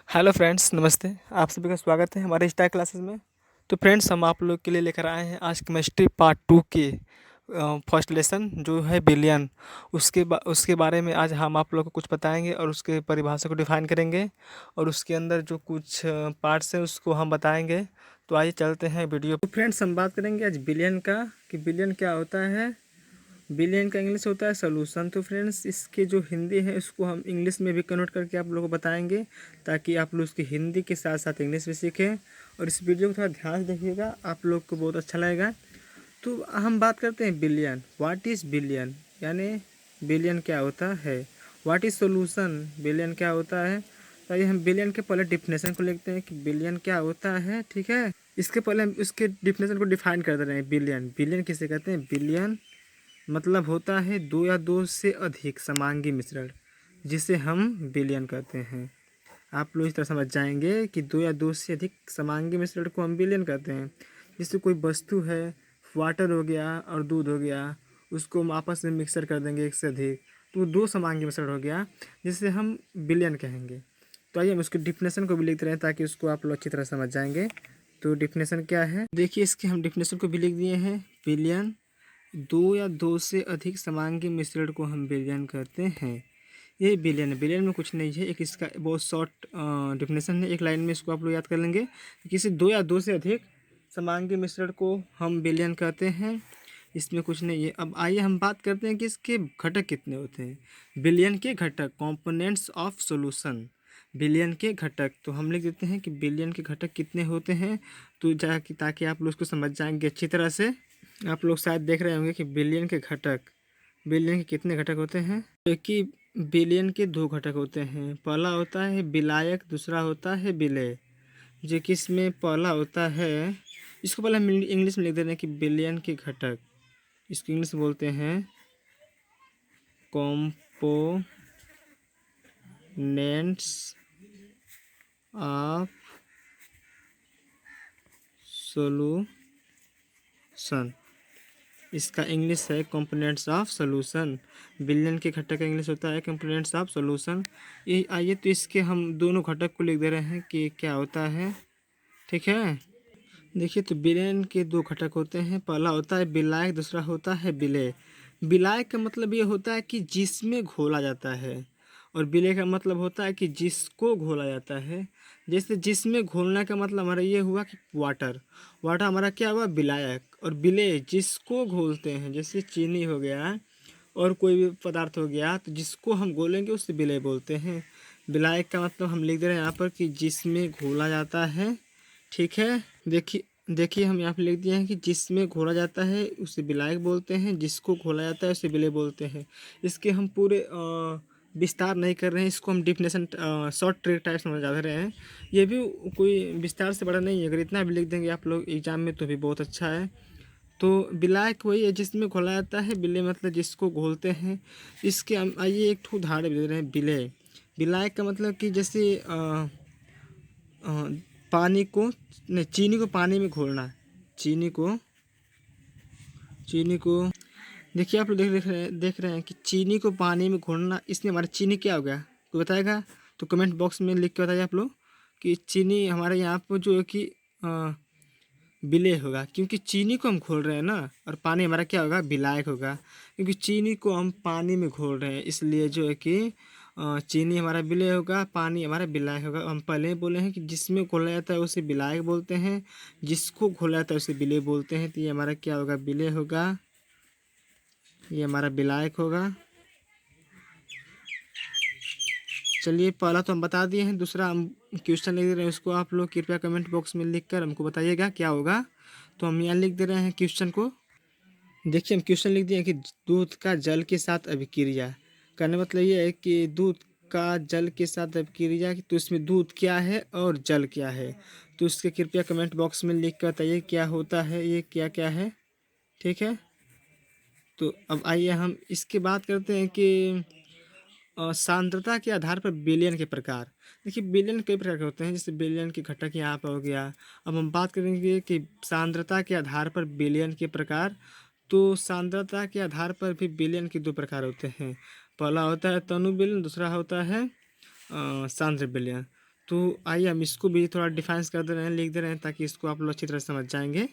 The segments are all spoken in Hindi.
हेलो फ्रेंड्स, नमस्ते। आप सभी का स्वागत है हमारे स्टार क्लासेस में। तो फ्रेंड्स, हम आप लोग के लिए लेकर आए हैं आज केमिस्ट्री पार्ट 2 के फर्स्ट लेसन जो है बिलियन। उसके बारे में आज हम आप लोग को कुछ बताएंगे और उसके परिभाषा को डिफाइन करेंगे और उसके अंदर जो कुछ पार्ट्स हैं उसको हम बताएंगे। तो आइए चलते हैं वीडियो। तो फ्रेंड्स, हम बात करेंगे आज बिलियन का कि बिलियन क्या होता है। बिलियन का इंग्लिश होता है सोल्यूशन। तो फ्रेंड्स, इसके जो हिंदी है उसको हम इंग्लिश में भी कन्वर्ट करके आप लोगों को बताएंगे ताकि आप लोग उसकी हिंदी के साथ साथ इंग्लिश भी सीखें। और इस वीडियो को थोड़ा ध्यान से देखिएगा, आप लोग को बहुत अच्छा लगेगा। तो हम बात करते हैं बिलियन। व्हाट इज़ बिलियन, यानी बिलियन क्या होता है। व्हाट इज़ सोल्यूशन, बिलियन क्या होता है। तो आइए हम बिलियन के पहले डिफिनेशन को लिखते हैं कि बिलियन क्या होता है। ठीक है, इसके पहले हम उसके डिफिनेशन को डिफाइन कर दे रहे हैं। बिलियन बिलियन किसे कहते हैं। बिलियन मतलब होता है दो या दो से अधिक समांगी मिश्रण, जिसे हम बिलियन कहते हैं। आप लोग इस तरह समझ जाएंगे कि दो या दो से अधिक समांगी मिश्रण को हम बिलियन कहते हैं। जैसे कोई वस्तु है, वाटर हो गया और दूध हो गया, उसको हम आपस में मिक्सर कर देंगे एक से अधिक, तो दो समांगी मिश्रण हो गया, जिसे हम बिलियन कहेंगे। तो आइए हम उसकी डिफिनेशन को भी लिखते रहे ताकि उसको आप लोग अच्छी तरह समझ जाएंगे। तो डिफिनेशन क्या है, देखिए इसके हम डिफिनेशन को भी लिख दिए हैं। बिलियन दो या दो से अधिक समांगी मिश्रण को हम बिलियन कहते हैं। ये बिलियन है, बिलियन में कुछ नहीं है। एक इसका बहुत शॉर्ट डिफिनेशन है, एक लाइन में इसको आप लोग याद कर लेंगे। किसी दो या दो से अधिक समांगी मिश्रण को हम बिलियन कहते हैं, इसमें कुछ नहीं है। अब आइए हम बात करते हैं कि इसके घटक कितने होते हैं। बिलियन के घटक, कंपोनेंट्स ऑफ सॉल्यूशन। बिलियन के घटक, तो हम लिख देते हैं कि बिलियन के घटक कितने होते हैं। तो जाकि ताकि आप लोग उसको समझ जाएंगे अच्छी तरह से। आप लोग शायद देख रहे होंगे कि बिलियन के घटक, बिलियन के कितने घटक होते हैं। तो कि बिलियन के दो घटक होते हैं। पहला होता है विलायक, दूसरा होता है विलेय। जो कि इसमें पहला होता है, इसको पहले हम इंग्लिश में लिख देते हैं कि बिलियन के घटक। इसको इंग्लिश में बोलते हैं कॉम्पोनेंट्स ऑफ सॉल्यूशन। इसका इंग्लिश है कंपोनेंट्स ऑफ सॉल्यूशन। बिलियन के घटक का इंग्लिश होता है कंपोनेंट्स ऑफ सॉल्यूशन। ये आइए तो इसके हम दोनों घटक को लिख दे रहे हैं कि क्या होता है। ठीक है, देखिए तो बिलियन के दो घटक होते हैं। पहला होता है विलायक, दूसरा होता है विलेय। विलायक का मतलब ये होता है कि जिसमें घोला जाता है, और विलेय का मतलब होता है कि जिसको घोला जाता है। जैसे जिसमें घोलना का मतलब हमारा ये हुआ कि वाटर, वाटर हमारा क्या हुआ विलायक। और विलेय जिसको घोलते हैं, जैसे चीनी हो गया और कोई भी पदार्थ हो गया, तो जिसको हम घोलेंगे उसे विलेय बोलते हैं। विलायक का मतलब हम लिख दे रहे हैं यहाँ पर कि जिसमें घोला जाता है। ठीक है, देखिए देखिए हम यहाँ पे लिख दिए हैं कि जिसमें घोला जाता है उसे विलायक बोलते हैं, जिसको घोला जाता है उसे विलेय बोलते हैं। इसके हम पूरे विस्तार नहीं कर रहे हैं, इसको हम डिफिनेशन शॉर्ट ट्रिक टाइप समझ जा रहे हैं। ये भी कोई विस्तार से बड़ा नहीं है, अगर इतना भी लिख देंगे आप लोग एग्जाम में तो भी बहुत अच्छा है। तो विलायक वही है जिसमें घोला जाता है, विलेय मतलब जिसको घोलते हैं। इसके हम आइए एक ठो उदाहरण दे रहे हैं। विलेय, विलायक का मतलब कि जैसे अ, पानी को नहीं, चीनी को पानी में घोलना। चीनी को चीनी को देखिए आप लोग देख रहे हैं कि चीनी को पानी में घोलना, इसमें हमारा चीनी क्या हो गया, कोई बताएगा तो कमेंट बॉक्स में लिख के बताइए आप लोग कि चीनी हमारे यहाँ पर जो है कि विलेय होगा, क्योंकि चीनी को हम घोल रहे हैं ना। और पानी हमारा क्या होगा, विलायक होगा, क्योंकि चीनी को हम पानी में घोल रहे हैं, इसलिए जो है कि चीनी हमारा विलेय होगा, पानी हमारा विलायक होगा। हम पहले ही बोले हैं कि जिसमें घोला जाता है उसे विलायक बोलते हैं, जिसको घोला जाता है उसे विलेय बोलते हैं। तो ये हमारा क्या होगा, विलेय होगा, ये हमारा विलायक होगा। चलिए पहला तो हम बता दिए हैं, दूसरा हम क्वेश्चन लिख दे रहे हैं, उसको आप लोग कृपया कमेंट बॉक्स में लिख कर हमको बताइएगा क्या होगा। तो हम यहाँ लिख दे रहे हैं क्वेश्चन को। देखिए हम क्वेश्चन लिख दिए कि दूध का जल के साथ अभिक्रिया करने, मतलब ये है कि दूध का जल के साथ अभिक्रिया, तो इसमें दूध क्या है और जल क्या है। तो इसके कृपया कमेंट बॉक्स में लिख कर बताइए क्या होता है, ये क्या क्या है। ठीक है, तो अब आइए हम इसके बात करते हैं कि सांद्रता के आधार पर विलयन के प्रकार। देखिए विलयन कई प्रकार के होते हैं, जैसे विलयन के घटक यहाँ पर हो गया। अब हम बात करेंगे कि सांद्रता के आधार पर विलयन के प्रकार। तो सांद्रता के आधार पर भी विलयन के दो प्रकार होते हैं। पहला होता है तनु विलयन, दूसरा होता है सांद्र विलयन। तो आइए हम इसको भी थोड़ा डिफाइंस कर दे रहे हैं, लिख दे रहे हैं, ताकि इसको आप लोग अच्छी तरह से समझ जाएंगे।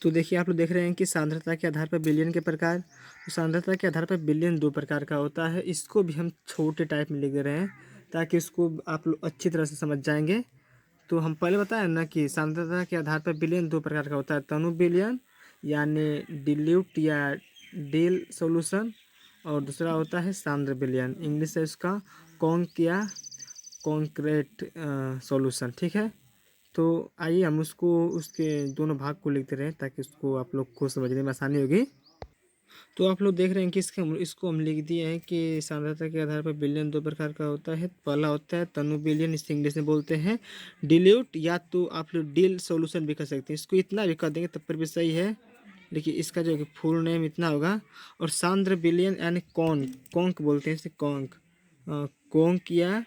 तो देखिए, आप लोग देख रहे हैं कि सांद्रता के आधार पर बिलियन के प्रकार। तो सांद्रता के आधार पर बिलियन दो प्रकार का होता है। इसको भी हम छोटे टाइप में लिख दे रहे हैं, ताकि इसको आप लोग अच्छी तरह से समझ जाएंगे। तो हम पहले बताए ना कि सांद्रता के आधार पर बिलियन दो प्रकार का होता है। तनु बिलियन यानी डिल्यूट या डेल सॉल्यूशन, और दूसरा होता है सांद्र बिलियन, इंग्लिश है इसका कॉन्क या कॉन्क्रीट सॉल्यूशन। ठीक है, तो आइए हम उसको उसके दोनों भाग को लिखते रहें, ताकि उसको आप लोग को समझने में आसानी होगी। तो आप लोग देख रहे हैं कि इसको हम लिख दिए हैं कि सांद्रता के आधार पर बिलियन दो प्रकार का होता है। पहला होता है तनु बिलियन, इसे इंग्लिश में बोलते हैं डिल्यूट, या तो आप लोग डिल सॉल्यूशन भी कर सकते हैं। इसको इतना भी कर देंगे तब पर भी सही है, लेकिन इसका जो है फुल नेम इतना होगा। और सांद्र बिलियन यानी कॉन्क बोलते हैं इसे, कॉन्क या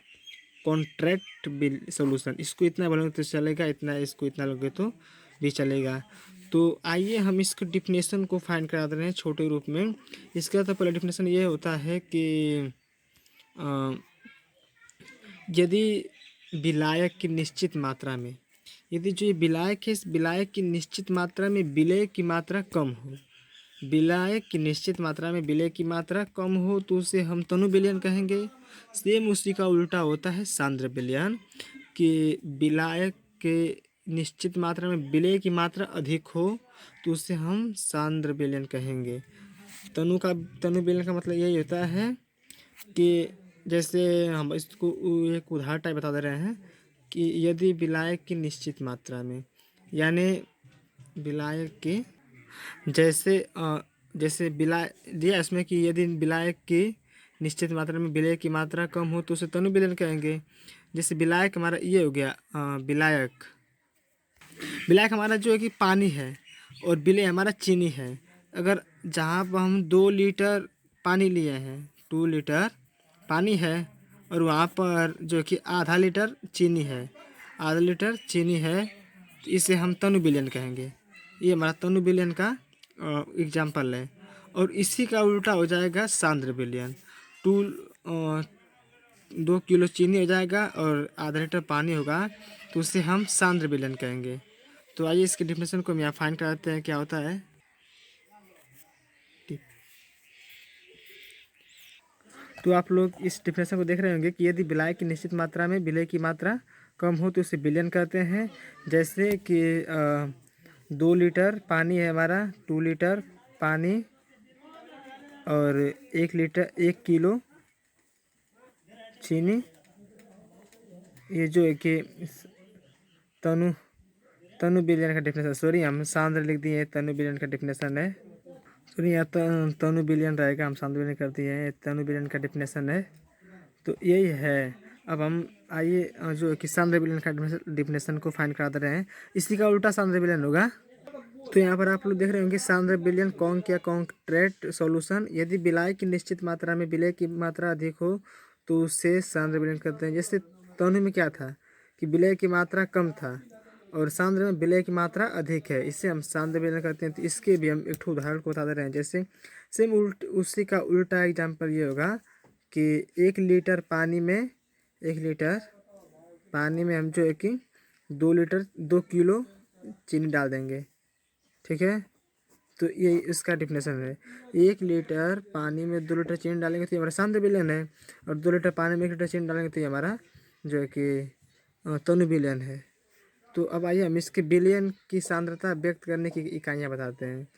कॉन्ट्रैक्ट बिल सॉल्यूशन। इसको इतना बोलोगे तो चलेगा, इतना इसको इतना लोगे तो भी चलेगा। तो आइए हम इसके डिफिनेशन को फाइंड करा दे रहे हैं छोटे रूप में। इसका तो पहला डिफिनेशन ये होता है कि अ, यदि विलायक की निश्चित मात्रा में, यदि जो ये विलायक है, इस विलायक की निश्चित मात्रा में विलय की मात्रा कम हो, विलायक की निश्चित मात्रा में विलय की मात्रा कम हो, तो उसे हम तनु विलयन कहेंगे। सेम उसी का उल्टा होता है सांद्र विलयन, कि विलायक के निश्चित मात्रा में विलय की मात्रा अधिक हो, तो उसे हम सांद्र विलयन कहेंगे। तनु विलयन का मतलब यही होता है कि जैसे हम इसको एक उदाहरण टाइप बता दे रहे हैं कि यदि विलायक की निश्चित मात्रा में, यानी विलायक की जैसे विलाय दिया इसमें कि यदि विलायक की निश्चित मात्रा में विलय की मात्रा कम हो, तो उसे तनु विलयन कहेंगे। जैसे विलायक हमारा ये हो गया, विलायक विलायक हमारा जो है कि पानी है, और विलय हमारा चीनी है। अगर जहाँ पर हम 2 लीटर पानी लिए हैं, 2 लीटर पानी है, और वहाँ पर जो कि आधा लीटर चीनी है, आधा लीटर चीनी है, तो इसे हम तनु विलयन कहेंगे। ये हमारा तनु विलयन का एग्जाम्पल है। और इसी का उल्टा हो जाएगा सांद्र विलयन। टू 2 किलो चीनी हो जाएगा और आधा लीटर पानी होगा, तो उसे हम सांद्र विलयन कहेंगे। तो आइए इसके डिफिनेशन को हम यहाँ फाइंड कराते हैं क्या होता है। तो आप लोग इस डिफिनेशन को देख रहे होंगे कि यदि विलायक की निश्चित मात्रा में विलय की मात्रा कम हो, तो उसे विलयन कहते हैं। जैसे कि 2 लीटर पानी है हमारा, 2 लीटर पानी, और 1 किलो चीनी। ये जो है कि तनु तनु विलयन का डिफिनेशन, सॉरी हम सांद्र लिख दिए, तनु विलयन का डिफिनेशन है। सॉरी यहाँ तनु विलयन रहेगा, हम सांद्र विलयन कर दिए हैं, तनु विलयन का डिफिनेशन है। तो यही है। अब हम आइए जो है कि सांद्र विलयन का डिफिनेशन को फाइंड करा दे रहे हैं। इसी का उल्टा सांद्र विलयन होगा। तो यहाँ पर आप लोग देख रहे होंगे सांद्र विलयन कॉन्क या कॉन्ट्रैक्ट सॉल्यूशन। यदि विलायक की निश्चित मात्रा में विलय की मात्रा अधिक हो, तो उससे सांद्र विलयन करते हैं। जैसे तनु में क्या था कि विलय की मात्रा कम था, और सांद्र में विलय की मात्रा अधिक है, इससे हम सांद्र विलयन करते हैं। तो इसके भी हम एक उदाहरण को बता दे रहे हैं। जैसे सेम उसी का उल्टा एग्जाम्पल ये होगा कि 1 लीटर पानी में हम जो है कि 2 किलो चीनी डाल देंगे। ठीक है, तो ये इसका डिफिनेशन है। 1 लीटर पानी में 2 लीटर चीनी डालेंगे तो ये हमारा सांद्र विलयन है, और 2 लीटर पानी में 1 लीटर चीनी डालेंगे तो ये हमारा जो है कि तनु विलयन है। तो अब आइए हम इसके विलयन की सांद्रता व्यक्त करने की इकाइयाँ बताते हैं।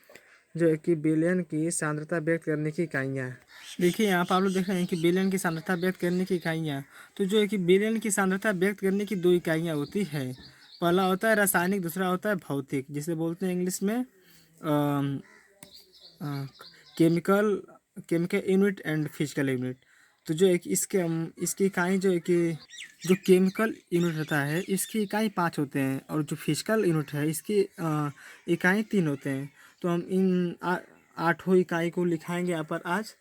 जो है कि विलयन की सांद्रता व्यक्त करने की इकाइयाँ, देखिए यहाँ पर आप लोग देख रहे हैं कि विलयन की सांद्रता व्यक्त करने की इकाइयाँ। तो जो है कि विलयन की सांद्रता व्यक्त करने की 2 इकाइयाँ होती है। पहला होता है रासायनिक, दूसरा होता है भौतिक, जिसे बोलते हैं इंग्लिश में chemical chemical unit and physical unit. तो जो है कि इसकी इकाई जो है कि जो केमिकल यूनिट रहता है, इसकी इकाई 5 होते हैं, और जो फिजिकल यूनिट है इसकी इकाई 3 होते हैं। तो हम इन 8 इकाई को लिखाएंगे यहाँ पर आज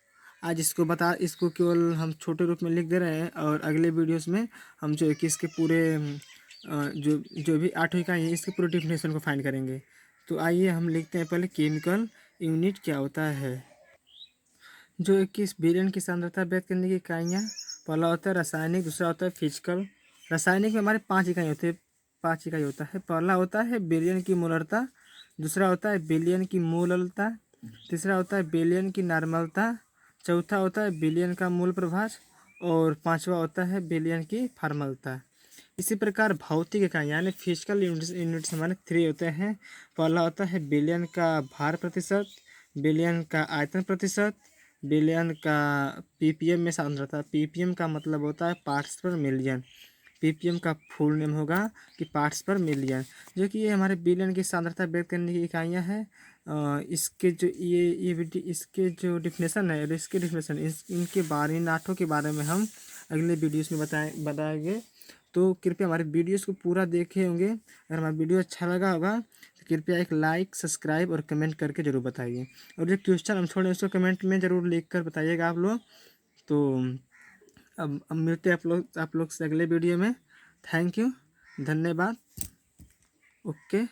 इसको केवल हम छोटे रूप में लिख दे रहे हैं, और अगले वीडियोस में हम जो है कि इसके पूरे जो भी 8 इकाई है इसके पूरे डिफिनेशन को फाइंड करेंगे। तो आइए हम लिखते हैं पहले केमिकल यूनिट क्या होता है। जो है कि इस विलयन की सांद्रता व्यक्त करने की इकाइयाँ, पहला होता है रासायनिक, दूसरा होता है फिजिकल, रासायनिक में हमारे 5 इकाई होते हैं, 5 इकाई होता है। पहला होता है बिलियन की मोलरता, दूसरा होता है बिलियन की मोललता, तीसरा होता है बिलियन की नॉर्मलता, चौथा होता है बिलियन का मूल प्रभाज और पांचवा होता है बिलियन की फार्मलता। इसी प्रकार भौतिक इकाई यानी फिजिकल यूनिट्स हमारे 3 होते हैं। पहला होता है बिलियन का भार प्रतिशत, बिलियन का आयतन प्रतिशत, बिलियन का पीपीएम में सांद्रता। पीपीएम का मतलब होता है पार्ट्स पर मिलियन। पीपीएम का फुल नेम होगा कि पार्ट्स पर मिलियन, जो कि ये हमारे बिलियन की सांद्रता व्यक्त करने की इकाइयाँ हैं। इसके जो इसके जो डिफिनेशन है और इसके डिफिनेशन इनके बारे इन 8 के बारे में हम अगले वीडियोस में बताएंगे। तो कृपया हमारे वीडियोस को पूरा देखे होंगे। अगर हमारा वीडियो अच्छा लगा होगा तो कृपया एक लाइक, सब्सक्राइब और कमेंट करके ज़रूर बताइए। और जो क्वेश्चन हम छोड़े उसको कमेंट में ज़रूर लिख कर बताइएगा आप लोग। तो अब मिलते हैं आप लोग से अगले वीडियो में। थैंक यू, धन्यवाद। ओके।